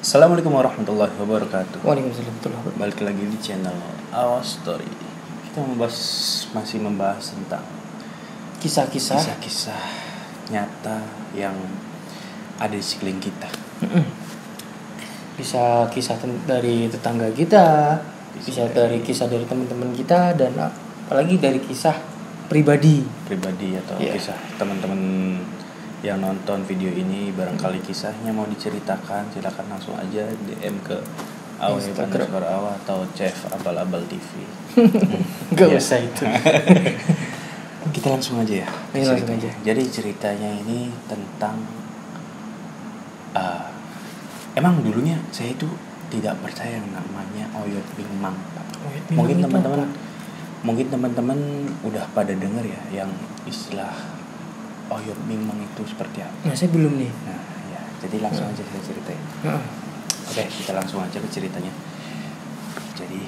Assalamualaikum warahmatullahi wabarakatuh. Waalaikumsalam warahmatullahi wabarakatuh. Balik lagi di channel Our Story. Kita masih membahas tentang Kisah-kisah nyata yang ada di sekeliling kita. Bisa kisah dari tetangga kita, bisa dari kisah dari teman-teman kita, dan apalagi dari kisah pribadi Atau kisah teman-teman yang nonton video ini, barangkali kisahnya mau diceritakan, silakan langsung aja DM ke Awa atau Chef Abal-Abal TV. Gak usah itu. Kita langsung aja ya. Langsung aja. Jadi ceritanya ini tentang emang dulunya saya itu tidak percaya yang namanya Oyot Mingmang. Mungkin teman-teman udah pada dengar ya yang istilah Oyot Mingmang itu seperti apa? Nah, saya belum nih. Nah, ya, jadi langsung aja saya ceritain. Oke, kita langsung aja ke ceritanya. Jadi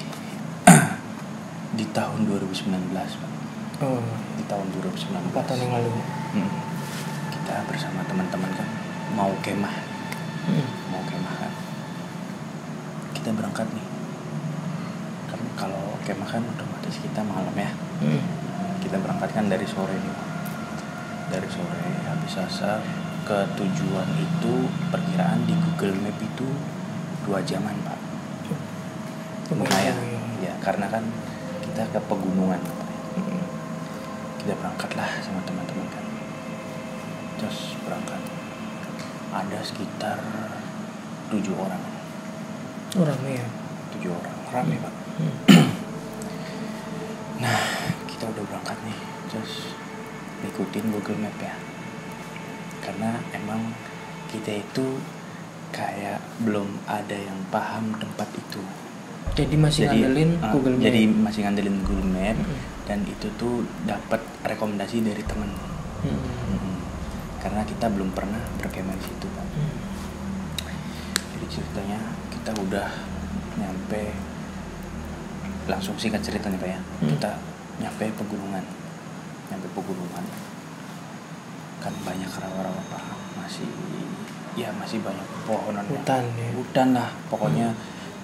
di tahun 2019, Pak. Di tahun 2019. 4 tahun yang lalu. Kita bersama teman-teman kan mau kemah kan. Kita berangkat nih. Kan kalau kemah kan otomatis kita malam ya. Kita berangkat kan dari sore nih. Dari sore habis asar ke tujuan itu perkiraan di Google Map itu 2 jaman, Pak. Lumayan. Ya, karena kan kita ke pegunungan. Kita berangkatlah sama teman-teman kan. Terus berangkat. Ada sekitar 7 orang. Rame ya? 7 orang. Rame, Pak. Nah, kita udah berangkat nih. Terus ikutin Google Map ya. Karena emang kita itu kayak belum ada yang paham tempat itu. Jadi ngandelin Google Map. Jadi masih ngandelin Google Map. Dan itu tuh dapat rekomendasi dari teman. Karena kita belum pernah berkemah di situ kan. Jadi ceritanya kita udah nyampe, langsung singkat ceritanya Pak ya. Kita nyampe pegunungan. Kan banyak rawa-rawa Pak. Masih banyak pohonan. Hutan lah pokoknya.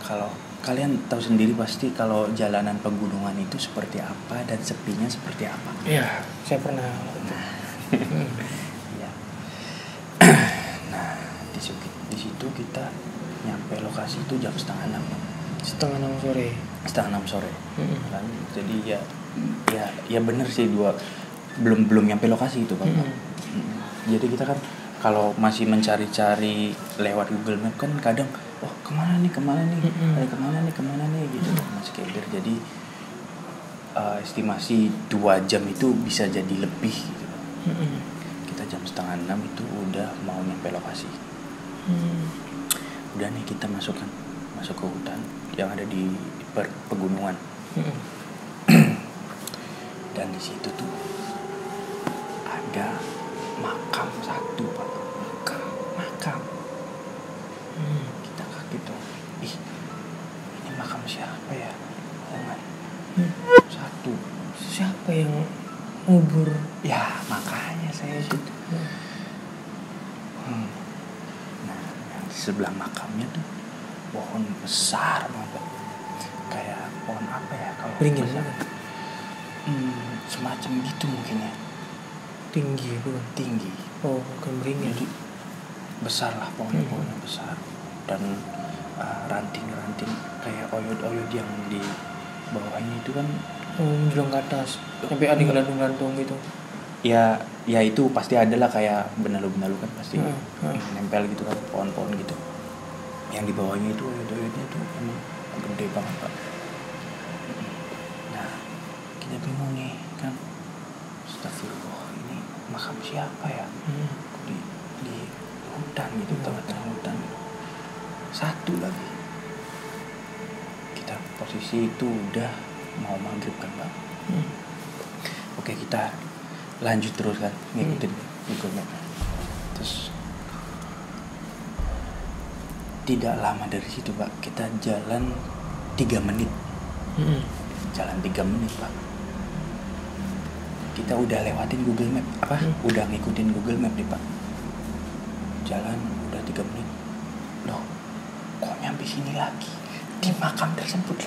Kalau kalian tahu sendiri pasti kalau jalanan pegunungan itu seperti apa dan sepinya seperti apa. Iya, saya pernah. Ya. Nah, di situ kita nyampe lokasi itu jam 5:30. Setengah 6 sore. Kan? Jadi ya bener sih belum nyampe lokasi itu Pak. Jadi kita kan kalau masih mencari-cari lewat Google Map kan kadang kemana nih kemana nih gitu masih kayak jadi estimasi 2 jam itu bisa jadi lebih gitu. Kita jam 5:30 itu udah mau nyampe lokasi. Udah nih kita masuk ke hutan yang ada di pegunungan. Dan di situ tuh ada makam satu Pak. Makam. Kita kaget dong. Ini makam siapa ya? Satu. Siapa yang ngubur? Ya makanya saya situ. Nah, yang di sebelah makamnya tuh pohon besar banget. Kayak pohon apa ya kalau beringin besar? Semacam gitu mungkin ya. Tinggi bukan? Tinggi. Bukan beringin. Jadi besar lah pohonnya besar. Dan ranting-ranting kayak oyot-oyot yang di bawahnya itu kan menjulang ke atas sampai ada gantung-gantung gitu. Ya itu pasti ada lah kayak benalu-benalu kan pasti nempel gitu kan pohon-pohon gitu. Yang di bawahnya itu oyot-oyotnya tuh emang gede banget Pak. Nah, kita bingung nih kan. Astagfirullah, ini makam siapa ya? Di hutan gitu, tengah-tengah hutan. Satu lagi. Kita posisi itu udah mau maghrib kan Pak. Oke, kita lanjut terus kan ngikutin Google Map. Terus tidak lama dari situ Pak, kita jalan 3 menit. Jalan 3 menit Pak. Kita udah lewatin Google Map udah ngikutin Google Map nih Pak. Jalan udah 3 menit. Loh, sini lagi di makam tersebut.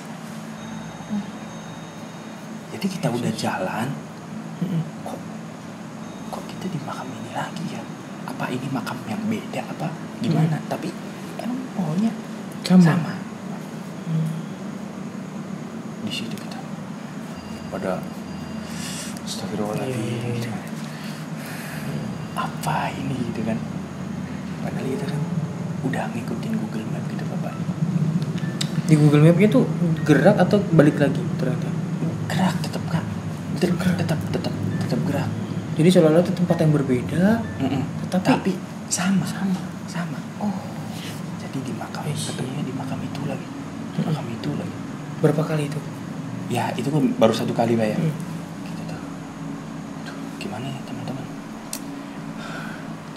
Jadi kita udah jalan, kok kita di makam ini lagi ya? Apa ini makam yang beda apa gimana? Tapi emang pohonnya sama. Di situ kita pada astagfirullahaladzim gitu kan. Apa ini gitu kan? Padahal kita kan udah ngikutin Google Map gitu Bapak. Di Google Map-nya tuh gerak atau balik lagi ternyata? Gerak tetap kan? Tetap gerak. Jadi seolah-olah itu tempat yang berbeda, tapi sama. Oh, jadi di makam, ketemunya di makam itu lagi. Makam itu lagi. Berapa kali itu? Ya itu kan baru 1 kali Pak ya. Kita tahu. Tuh, gimana ya teman-teman?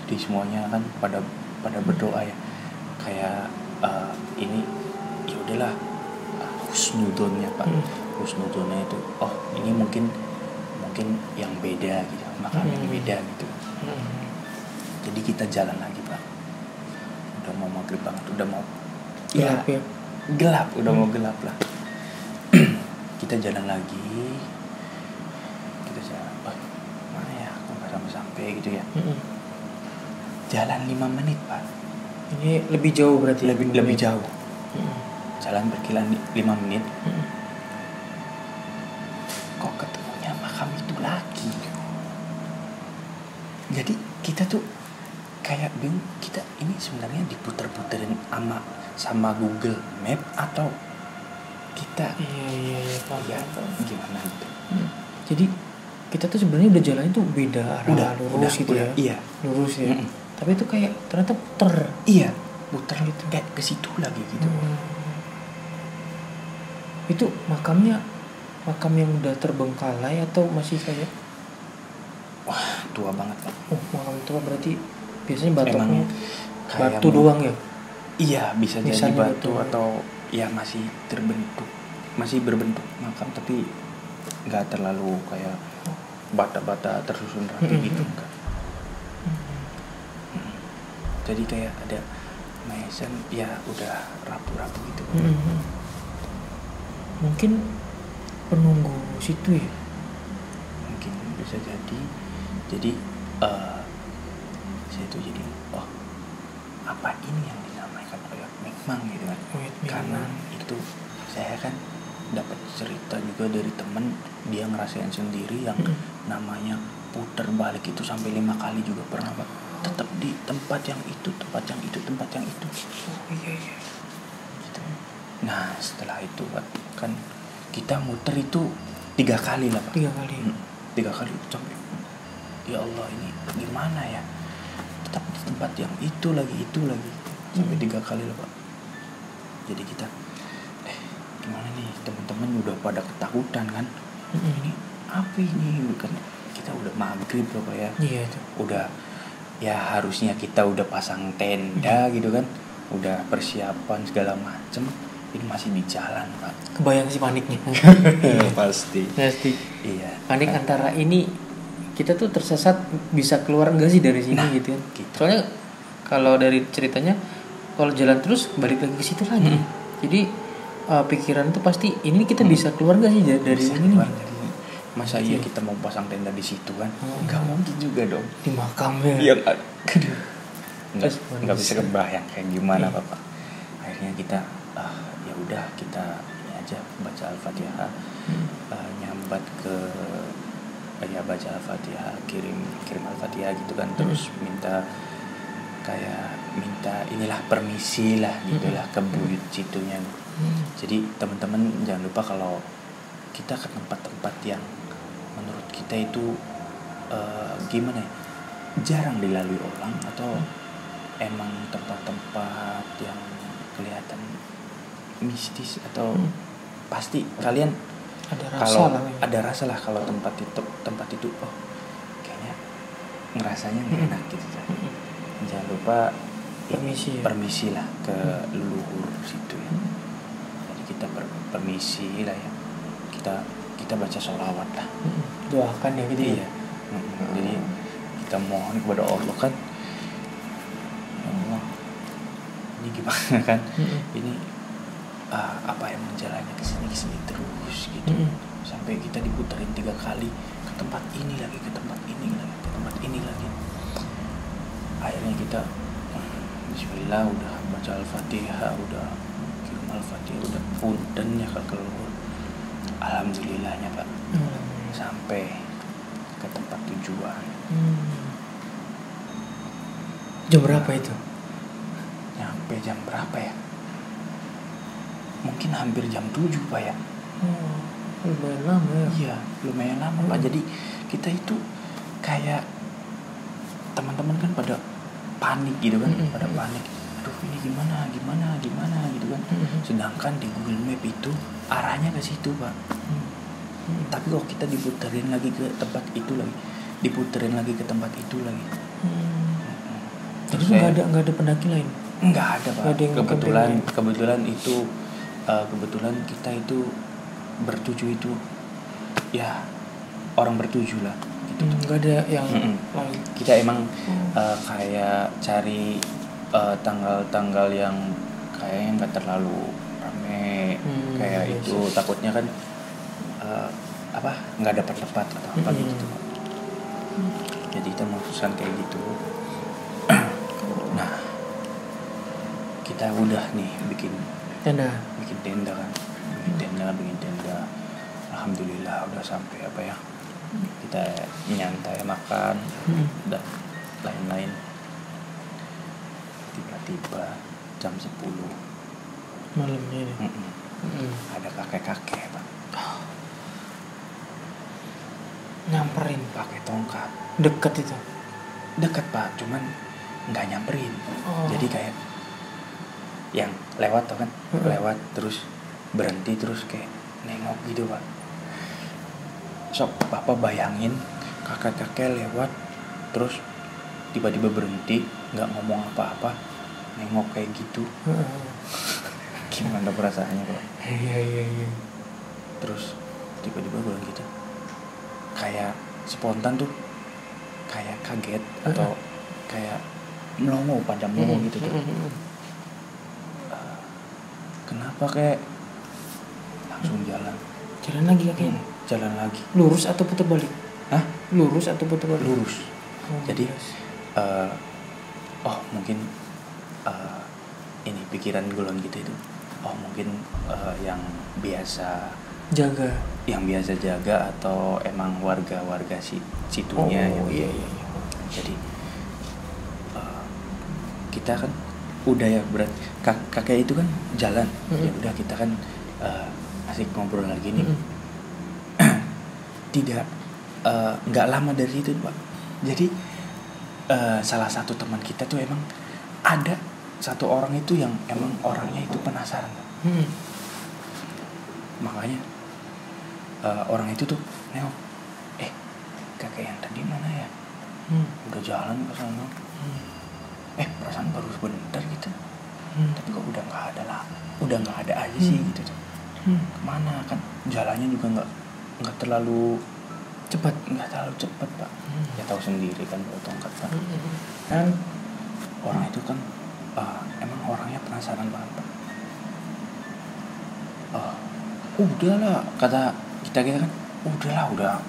Jadi semuanya kan pada berdoa ya. Kayak ini ya udahlah husnudonnya Pak. Husnudonnya itu ini mungkin yang beda gitu. Makam yang beda gitu. Jadi kita jalan lagi Pak. Udah mau maghrib banget, udah mau gelap, udah mau gelap lah. Kita jalan lagi. Kita jalan, mana ya? Kok nggak sampai gitu ya? Jalan 5 menit Pak. Ini lebih jauh berarti? Lebih jauh. Jalan berkilan 5 menit. Kok ketemunya makam itu lagi? Jadi kita tuh kayak bingung, kita ini sebenarnya diputer-puterin sama Google Map atau kita paham. Gimana gitu. Jadi kita tuh sebenarnya udah jalan itu beda arah, lurus gitu ya. Iya, lurus ya. Tapi itu kayak ternyata puter. Iya, puter gitu kayak ke situ lagi gitu. Itu makam yang udah terbengkalai atau masih kayak tua banget Pak. Makam tua berarti biasanya batoknya kayak batu doang ya? Iya, bisa jadi batu gitu. atau ya masih berbentuk makam tapi nggak terlalu kayak bata-bata tersusun rapi gitu kan. Jadi kayak ada mesan ya udah rapu-rapu gitu. Mungkin penunggu situ ya? Mungkin bisa jadi saya tuh jadi apa ini yang dinamakan Oyot Mekmang gitu kan. Karena itu saya kan dapat cerita juga dari temen, dia ngerasain sendiri yang namanya puter balik itu sampai 5 kali juga pernah Pak. Tetap di tempat yang itu. Iya. Gitu. Nah setelah itu Pak, kan kita muter itu 3 kali lah Pak. 3 kali. 3 kali sampai ya Allah ini gimana ya, tetap di tempat yang itu lagi sampai 3 kali lah Pak. Jadi kita gimana nih, teman-teman udah pada ketakutan kan. Ini apa ini kan, kita udah maghrib loh Pak ya. Iya itu. Udah ya harusnya kita udah pasang tenda gitu kan, udah persiapan segala macem, ini masih di jalan Pak. Kebayang sih paniknya. Pasti. Iya. Panik antara ini kita tuh tersesat bisa keluar enggak sih dari sini gitu kan. Gitu. Soalnya kalau dari ceritanya kalau jalan terus balik lagi ke situ lagi. Jadi pikiran tuh pasti ini kita bisa keluar enggak sih dari sini? Masa iya kita mau pasang tenda di situ kan? Enggak mungkin juga dong. Di makamnya. Iya, enggak bisa kebayang kayak gimana Bapak. Akhirnya kita ya udah kita ini aja baca Al-Fatihah, nyambat ke baca Al-Fatihah, kirim Al-Fatihah gitu kan, terus minta inilah permisi lah gitulah ke buyut situnya. Jadi teman-teman jangan lupa kalau kita ke tempat-tempat yang menurut kita itu gimana ya, jarang dilalui orang atau emang tempat-tempat yang kelihatan mistis atau pasti kalian ada rasa lah kalau tempat itu kayaknya ngerasanya nggak enak gitu. Jangan lupa permisi lah ke leluhur situ ya. Jadi kita permisi lah ya, kita baca sholawat lah, doakan ya gitu. Iya. Jadi kita mohon kepada Allah kan, ya Allah ini gimana kan, ini apa yang menjalannya ke sini terus gitu. Sampai kita diputerin 3 kali ke tempat ini lagi, ke tempat ini lagi, ke tempat ini lagi. Akhirnya kita bismillah, udah baca Al-Fatihah, udah kirim Al-Fatihah, udah punten ya ke keluar. Alhamdulillahnya Pak, sampai ke tempat tujuan. Jam berapa itu? Nyampe jam berapa ya? Mungkin hampir jam 7 Pak ya. Lumayan lama ya. Iya, lumayan lama Pak. Jadi kita itu kayak teman-teman kan pada panik gitu kan, pada panik. Aduh ini gimana gitu kan. Sedangkan di Google Map itu arahnya ke situ Pak. Tapi kok kita diputerin lagi ke tempat itu lagi, diputerin lagi ke tempat itu lagi. Terus nggak ada pendaki lain? Nggak ada Pak. Kebetulan itu kebetulan kita itu bertujuh itu ya orang bertujuh lah gitu. Nggak ada yang lain. Kita emang kayak cari tanggal-tanggal yang kayaknya nggak terlalu rame kayak itu, takutnya kan nggak dapat tempat atau apa gitu. Jadi kita memutuskan kayak gitu. Nah, kita udah nih bikin tenda kan, bikin tenda. Alhamdulillah udah sampai kita nyantai makan dan lain-lain. Tiba-tiba jam 10 malamnya ini. Ada kakek-kakek Pak, nyamperin pakai tongkat. Dekat Pak, cuman nggak nyamperin. Jadi kayak yang lewat kan, lewat terus berhenti terus kayak nengok gitu Pak. Sok Bapak bayangin kakek-kakek lewat terus tiba-tiba berhenti, nggak ngomong apa-apa, nengok kayak gitu. Gimana perasaannya Pak? Iya. Terus tiba-tiba bilang gitu, kayak spontan tuh, kayak kaget atau kayak melongo, pada melongo gitu tuh. Kenapa kayak langsung jalan lagi kakek? Jalan lagi. Lurus atau putar balik? Hah? Lurus atau putar balik? Lurus. Jadi mungkin ini pikiran golongan kita itu, mungkin yang biasa jaga atau emang warga situnya. Iya. Jadi kita kan udah ya berat kakek itu kan jalan. Ya udah kita kan asik ngobrol lagi nih. Nggak lama dari itu Pak. Jadi salah satu teman kita tuh emang ada satu orang itu yang emang orangnya itu penasaran. Makanya orang itu tuh nengok, kakek yang tadi mana ya? Udah jalan ke sana. Perasaan baru sebentar gitu. Tapi kok udah nggak ada aja sih gitu tuh. Kemana kan? Jalannya juga nggak terlalu cepat Pak. Ya tahu sendiri kan bawa tongkat Pak. Dan orang itu kan emang orangnya penasaran banget Pak. Udahlah, kata kita kan,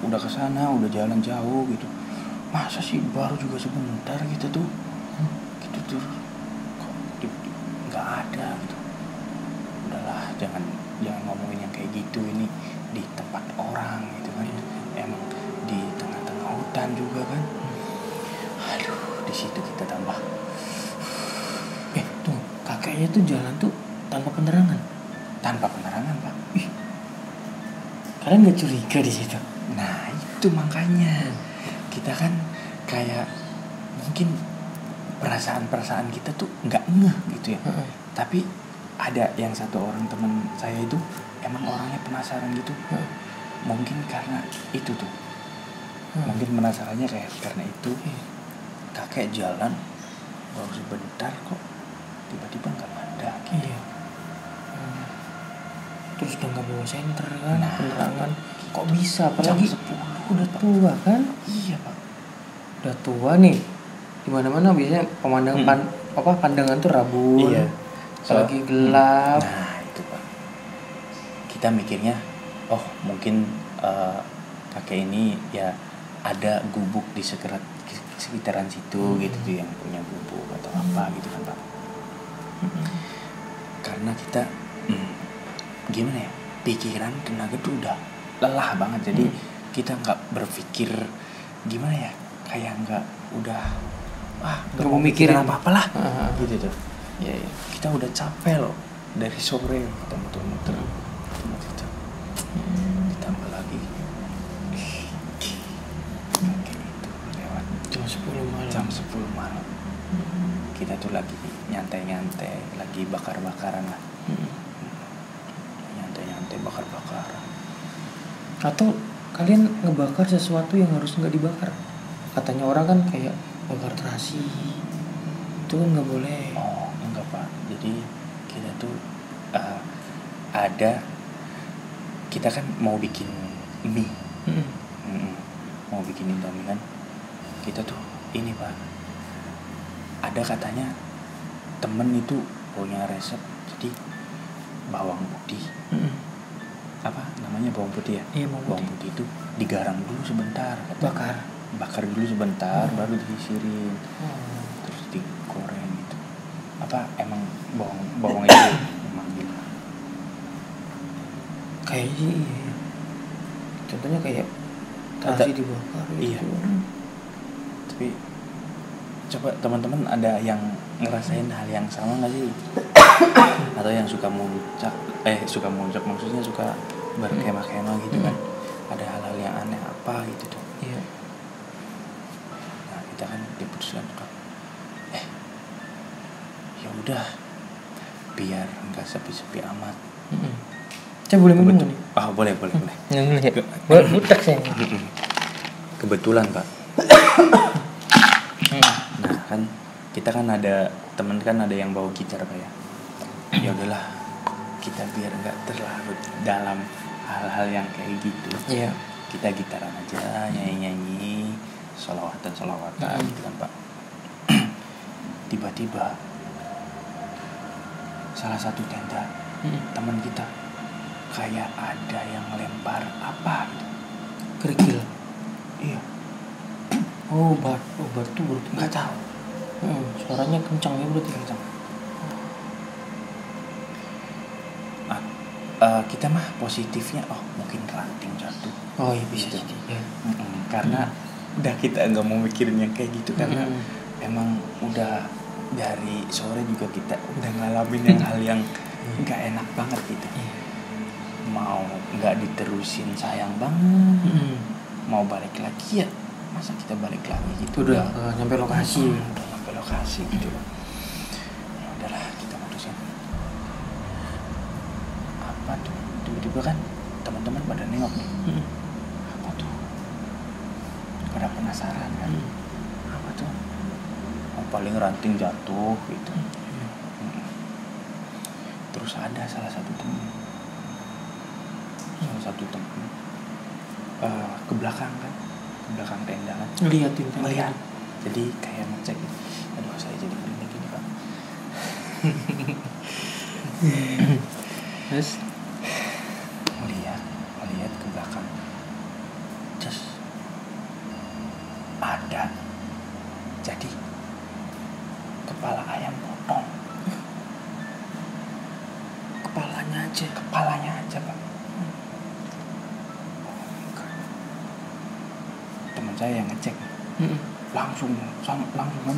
udah kesana, udah jalan jauh gitu. Masa sih baru juga sebentar gitu tuh. Gitu tuh. Kok nggak ada gitu. Udahlah, jangan ngomongin yang kayak gitu, ini di tempat orang gitu kan. Emang di tengah-tengah hutan juga kan. Aduh, di situ kita tambah. Tuh, kakeknya tuh jalan tuh tanpa penerangan. Tanpa penerangan Pak. Kalian nggak curiga di situ? Nah itu makanya kita kan kayak mungkin perasaan kita tuh nggak ngeh gitu ya. Tapi ada yang satu orang teman saya itu emang orangnya penasaran gitu. Mungkin karena itu tuh. Mungkin penasarannya kayak karena itu. Kakek jalan baru sebentar kok tiba-tiba nggak ada gitu. Iya. Terus udah nggak bawa senter kan, penerangan. Kok bisa? Apalagi udah tua kan? Iya Pak. Udah tua nih. Di mana-mana biasanya pandangan tuh rabun. Iya. Apalagi gelap. Nah itu Pak. kita mikirnya oh mungkin kakek ini ya ada gubuk di sekitaran situ gitu tuh yang punya gubuk atau apa gitu kan Pak. Karena kita gimana ya, pikiran tenaga tuh udah lelah banget, jadi kita nggak berpikir gimana ya, kayak nggak nggak mau mikirin apa-apalah gitu tuh. Ya, kita udah capek loh dari sore kita muter-muter gitu. Ditambah lagi kayak itu lewat jam 10 malam kita tuh lagi nyantai-nyantai, lagi bakar-bakaran lah. Nyantai-nyantai bakar-bakaran. Atau kalian ngebakar sesuatu yang harus nggak dibakar? Katanya orang kan kayak bakar terasi, itu kan nggak boleh. Oh enggak Pak, jadi kita tuh kita kan mau bikin mie. Mau bikin indomie kan, kita tuh ini Pak, ada katanya temen itu punya resep, jadi bawang putih apa namanya, bawang putih ya? Iya, bawang putih itu digarang dulu sebentar katanya. bakar dulu sebentar baru disisirin, terus digoreng gitu. Apa emang bawang itu memanggil kayak iya. Contohnya kayak terasi dibakar gitu. Iya. Tapi coba teman-teman ada yang ngerasain hal yang sama nggak sih? Atau yang suka muncak maksudnya suka berkemah-kemah gitu kan? Ada hal-hal yang aneh apa gitu tuh? Iya. Nah kita kan diputuskan ya udah biar nggak sepi-sepi amat. Saya boleh minum nih? Boleh. Butek saya. Kebetulan Pak. Nah kan kita kan ada temen kan ada yang bawa gitar Pak ya. Ya udahlah, kita biar nggak terlalu dalam hal-hal yang kayak gitu. Iya. Kita gitaran aja, nyanyi solawatan gitu kan Pak. Tiba-tiba salah satu tenda teman kita kayak ada yang lempar apa gitu. Kerikil. Iya. Obat tuh berarti Nggak tahu. Suaranya kencang ya berarti. Kencang. Kita mah positifnya mungkin ranting jatuh. Oh iya bisa gitu. jadi. Ya. Karena udah kita nggak mau mikirin yang kayak gitu karena emang udah dari sore juga kita udah ngalamin yang hal yang nggak enak banget gitu. Mau nggak diterusin sayang banget. Mau balik lagi ya masa kita balik lagi gitu. Udah nyampe lokasi. Udah nyampe lokasi gitu. Ya udahlah kita mutusin. Apa tuh? Tiba-tiba kan teman-teman pada nengok nih. Apa tuh? Pada penasaran kan? Apa tuh? Paling ranting jatuh gitu. Terus ada salah satu teman ke belakang tenda kan, ngeliat, jadi kayak ngecek, aduh saya jadi merinding gini Pak. Terus melihat ke belakang, terus ada jadi kepala ayam potong, kepalanya aja Pak. Teman saya yang ngecek langsung kan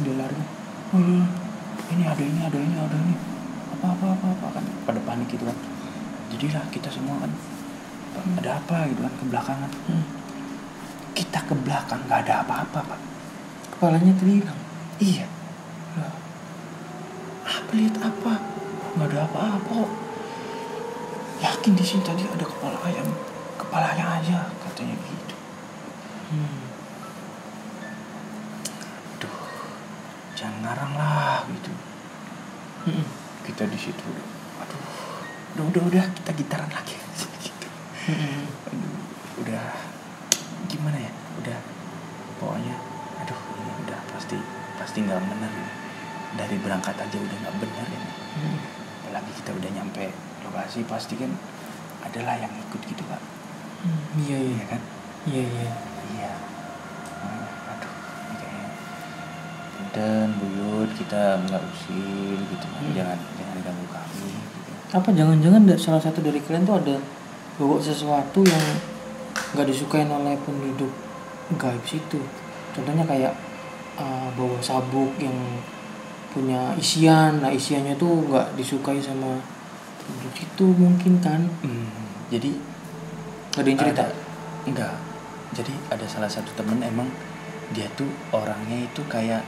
dia lari, ini ada ini apa kan, pada panik gitu kan. Jadilah kita semua kan ada apa gitu kan, ke belakang kan. Kita ke belakang nggak ada apa-apa Pak, kepalanya terhilang. Iya. Lihat apa, nggak ada apa-apa kok. Yakin di sini tadi ada kepala ayam, kepalanya aja katanya gitu. Duh, jangan ngarang lah gitu. Kita di situ, udah kita gitaran lagi gitu. Udah gimana ya, udah pokoknya ini udah pasti nggak benar ini. Dari berangkat aja udah nggak benar ini. Apalagi kita udah nyampe lokasi pasti kan adalah yang ikut gitu Pak. Iya Iya kan? iya iya. Iya. Aduh, ini kayaknya dan buyut kita nggak usil gitu kan. Jangan ganggu kami gitu. Apa jangan-jangan salah satu dari kalian tuh ada bawa sesuatu yang nggak disukain oleh penduduk gaib situ? Contohnya kayak bawa sabuk yang punya isian, nah isiannya tuh nggak disukai sama penduduk situ mungkin kan? Jadi Gak ada yang cerita? Enggak. Jadi ada salah satu temen emang dia tuh orangnya itu kayak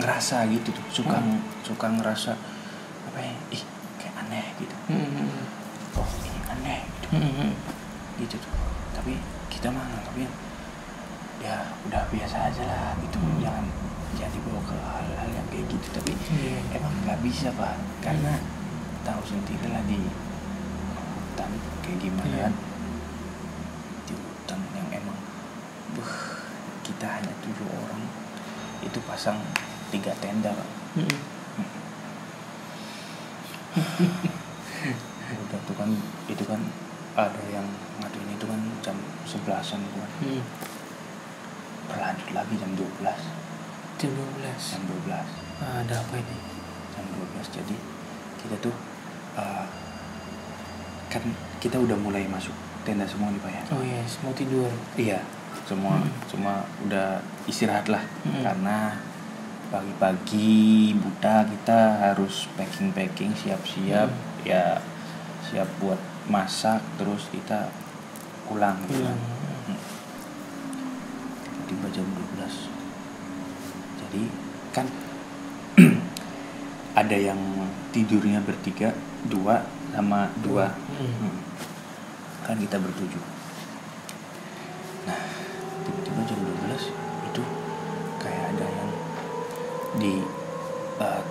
ngerasa gitu tuh, suka ngerasa apa ya, kayak aneh gitu. Oh ini aneh gitu. Gitu tuh. Tapi kita mah nganggapnya ya udah biasa aja lah gitu. Jangan dibawa ke hal-hal yang kayak gitu. Tapi emang nggak bisa Pak, karena tahu sendiri lah di hutan kayak gimana kan. Di hutan yang emang kita hanya 7 orang itu pasang 3 tenda Pak. Udah tuh kan, itu kan ada yang ngaduin itu kan jam 11-an itu kan. Berlanjut lagi jam 12. Jam 12. Ada apa ini? Jam 12. Jadi kita tuh kan kita udah mulai masuk tenda semua nih Pak ya. Oh iya, semua tidur. Iya, semua udah istirahat lah. Karena pagi-pagi buta kita harus packing siap-siap, ya siap buat masak, terus kita pulang gitu. Tiba jam 12. Jadi kan ada yang tidurnya bertiga, 2 sama 2. Kan kita ber-7. Nah, tiba-tiba jam 12 itu kayak ada yang di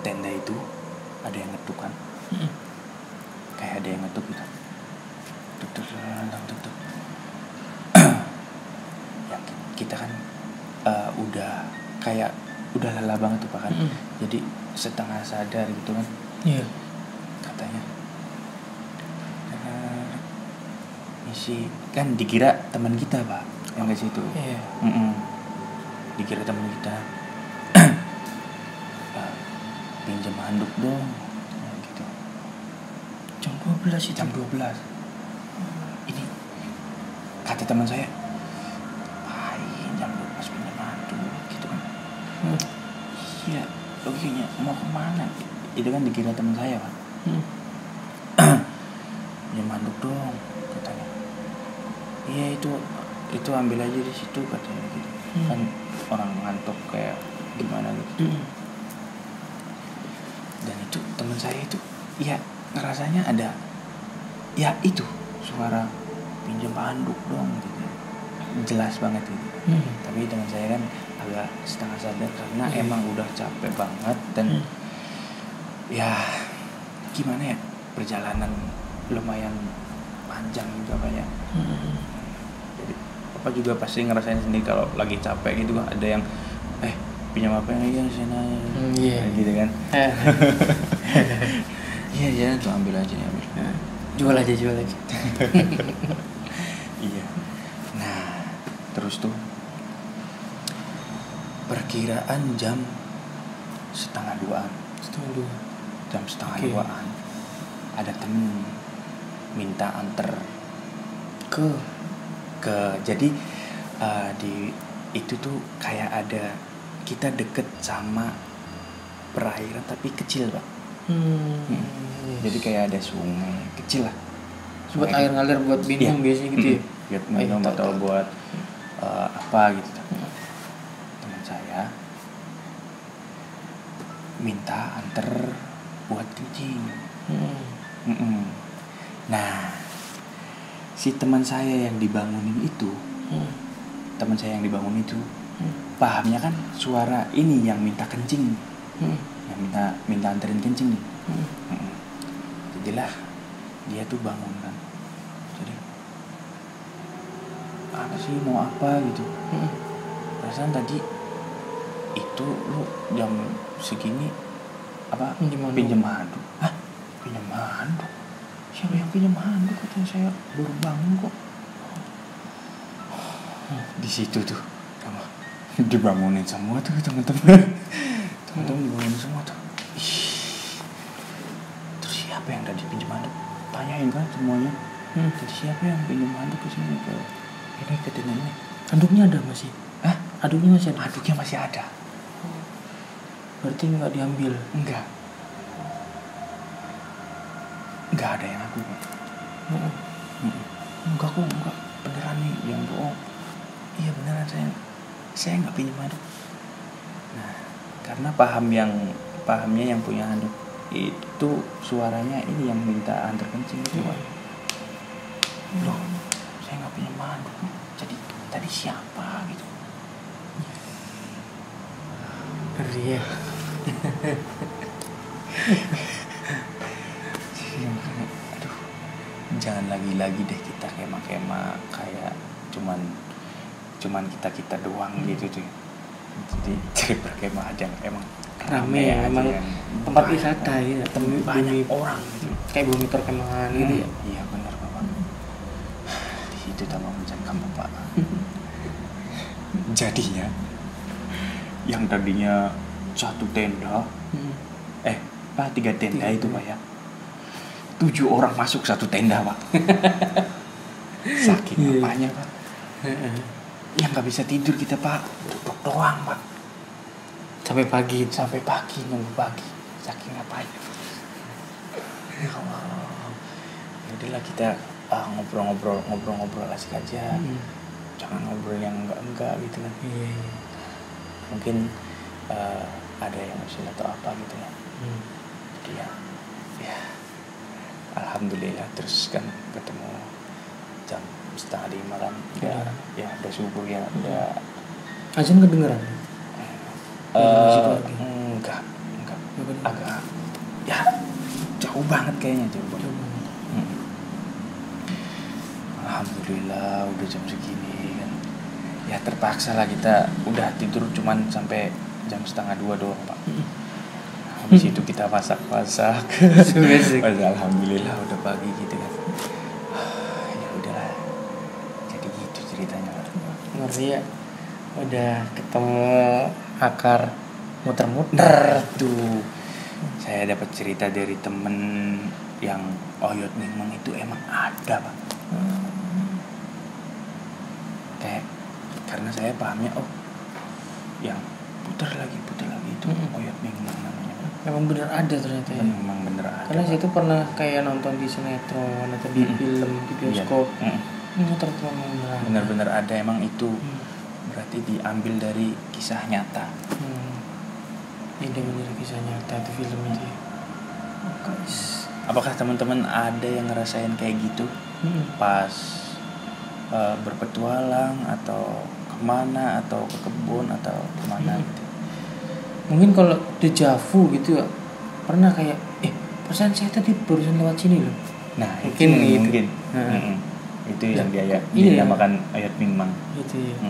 tenda itu ada yang ngetuk kan. Kayak ada yang ngetuk gitu. Tuk. Ya, kita kan udah lelah banget tuh Pak kan. Jadi setengah sadar gitu kan. Iya. Katanya misi kan dikira teman kita Pak yang ke situ. Iya. Dikira teman kita. Pinjam handuk dong gitu. Jam 12 itu. Jam 12. Ini kata teman saya, jam 12 pinjam handuk gitu kan. Iya, logikanya mau kemana? Itu kan dikira teman saya Pak. Pinjam handuk dong katanya. Iya itu ambil aja di situ katanya gitu. Kan orang ngantuk kayak gimana gitu. Dan itu teman saya itu ya ngerasanya ada ya itu suara pinjam handuk dong gitu. Jelas banget gitu. Tapi teman saya kan agak setengah sadar karena emang udah capek banget dan ya gimana ya, perjalanan lumayan panjang juga Pak ya. Jadi Papa juga pasti ngerasain sendiri kalau lagi capek gitu kan, ada yang pinjam apa yang iya sana gitu kan. Iya tuh ambil aja. Jual aja. Iya. Nah terus tuh perkiraan jam 1:30. Jam 1:30 ada temen minta anter ke jadi di itu tuh kayak ada, kita deket sama perairan tapi kecil Pak. Jadi kayak ada sungai kecil lah. Buat air ngalir buat minum biasanya gitu ya. Buat minum atau buat apa gitu. Teman saya minta anter buat kencing. Nah, si teman saya yang dibangunin itu, pahamnya kan suara ini yang minta kencing, yang minta anterin kencing nih. Jadilah dia tuh bangun kan. Jadi apa sih, mau apa gitu? Perasaan tadi itu lu jam segini apa pinjam handuk? Pinjam handuk? siapa yang pinjam handuk, katanya saya baru bangun kok. Di situ tuh dibangunin semua tuh teman-teman dibangunin semua tuh. Terus siapa yang tadi pinjam handuk, tanyain kan semuanya. Jadi siapa yang pinjam handuk ke sini, ke ini, ke ini. Handuknya ada masih? Hah? Handuknya masih ada? Handuknya masih ada. Berarti nggak diambil? Enggak ada yang aku Pak. Enggak kok, enggak, beneran nih yang bohong. Iya beneran, saya nggak pinjam handuk. Nah, karena pahamnya yang punya handuk itu suaranya ini yang minta antar kencing itu Pak. Loh, saya nggak pinjam handuk. Jadi tadi siapa gitu? Ngeri ya. Aduh, jangan lagi deh kita kemah-kemah kayak cuman kita doang gitu cuy. Jadi cari berkemah aja emang rame ya, emang tempat wisata ya, banyak orang gitu. Kayak bumi perkemahan gitu ya. Iya benar Bapak. Di situ tambah mencengkam Bapak. Jadinya yang tadinya satu tenda, 3 tenda itu Pak ya. 7 orang masuk satu tenda Pak. Saking apanya Pak. Yang nggak bisa tidur kita Pak, duduk doang Pak. Sampai pagi nunggu pagi. Saking apanya. Ya Allah. Yaudah kita ngobrol asik aja. Jangan ngobrol yang enggak gitu kan. Mungkin ada yang usul atau apa gitu ya. Jadi ya alhamdulillah, terus kan ketemu jam 4:30 kan. Udah subuh ya, udah azan kedengeran. Enggak agak ya jauh banget kayaknya, jauh banget. Alhamdulillah udah jam segini kan. Ya terpaksa lah kita udah tidur cuman sampai jam 1:30 doang Pak. Habis itu kita masak-masak. Alhamdulillah udah pagi gitu kan. Ya udahlah. Jadi gitu ceritanya. Ngeri ya. Udah ketemu akar muter-muter tuh. Saya dapat cerita dari temen yang oyot mingmeng itu emang ada Pak. Kayak karena saya pahamnya yang putar lagi itu oyot mingmeng namanya. Memang bener ada ternyata ya. Memang bener ada. Karena saya itu pernah kayak nonton di sinetron atau di film, di bioskop. Ternyata memang bener-bener ada emang itu. Berarti diambil dari kisah nyata. Ini bener kisah nyata itu film itu. Guys, apakah teman-teman ada yang ngerasain kayak gitu pas berpetualang atau kemana atau ke kebun atau kemana gitu? Mungkin kalau dejavu gitu ya, pernah kayak perasaan saya tadi barusan lewat sini loh. Nah mungkin. Itu yang dinamakan oyot mingmeng. Itu ya.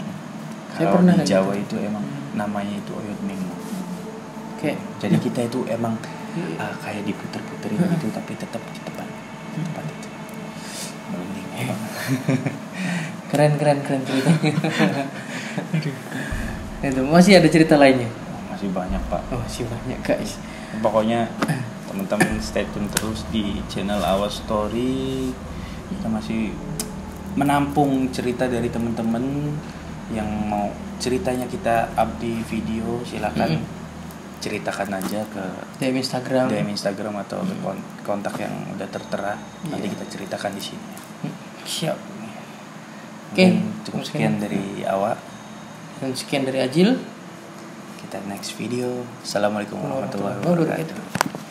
Kalau di Jawa gitu. Itu emang namanya itu oyot mingmeng. Jadi kita itu emang kayak diputer-puterin gitu, tapi tetap di tempat itu. Merinding. Keren ceritanya. Itu masih ada cerita lainnya? Masih banyak Pak. Masih banyak guys. Pokoknya teman-teman stay tune terus di channel Awas Story. Kita masih menampung cerita dari teman-teman yang mau ceritanya kita up di video. Silakan ceritakan aja ke DM Instagram atau ke kontak yang udah tertera. Nanti kita ceritakan di sini. Siap. Oke, cukup sekian dari Awak dan sekian dari Ajil. Kita next video. Assalamualaikum warahmatullahi wabarakatuh.